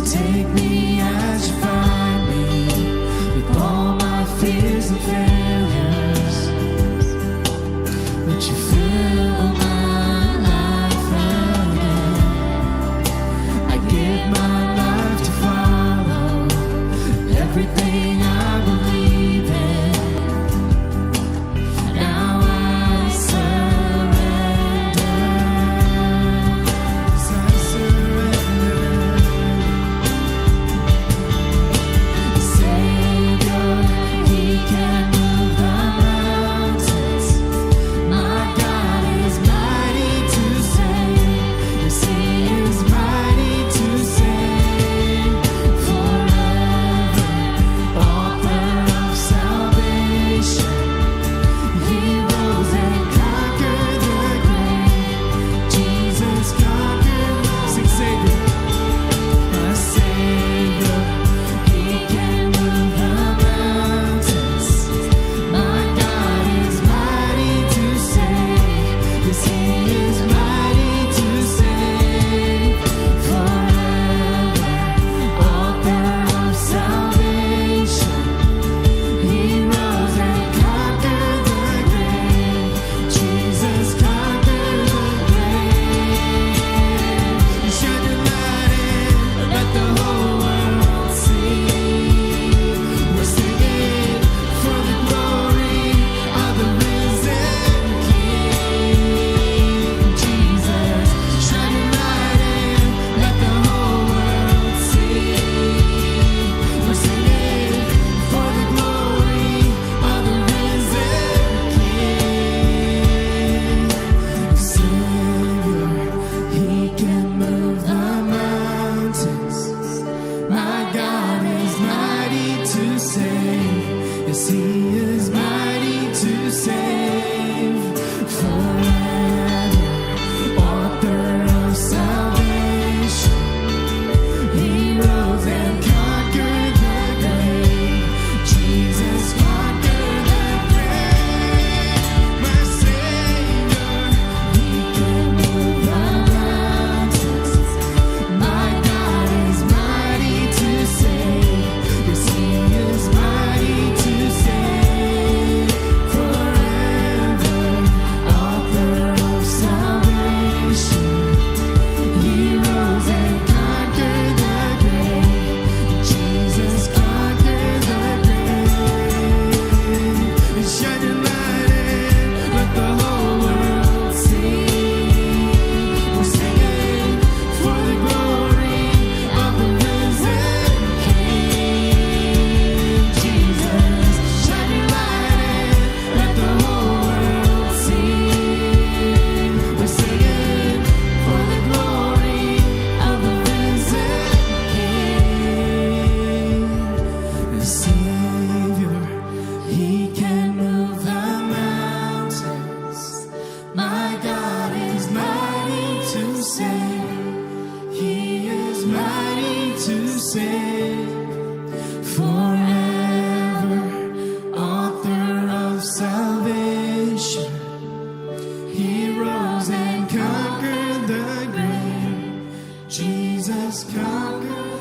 take me as you find me, with all my fears and failures. Would you fill my life again? I give my life to follow everything I believe in. Now I surrender. Savior, He can move the mountains. My God is mighty to save. Yes, He is mighty to save. Forever, author of salvation. He rose and conquered the grave. Jesus conquered. Sing Savior. My Savior, He can move the mountains. My God is mighty to save. Yes, He is mighty to save. Forever, author of salvation. He rose and conquered the grave. Jesus conquered the grave. Shine your light in, let the whole world see. We're singing for the glory of the risen King. Jesus, shine your light in, let the whole world see. We're singing for the glory of the risen King. Savior, He can move the mountains. My God is mighty to save. Yes, He is mighty to save. Forever, author of salvation. He rose and conquered the grave. Jesus conquered the grave. My Savior, He can move the mountains. My God is mighty to save. Yes, He is mighty to save. Forever, author of salvation. He rose and conquered the grave. Jesus conquered the grave. And shine your light in, let the whole world see. We're singing for the glory of the risen King. Jesus, shine your light in, let the whole world see. We're singing for the glory of the risen King. The Savior, He can move the mountains. My God is mighty to save. He is mighty to save. Forever, author of salvation. He rose and conquered the grave. Jesus conquered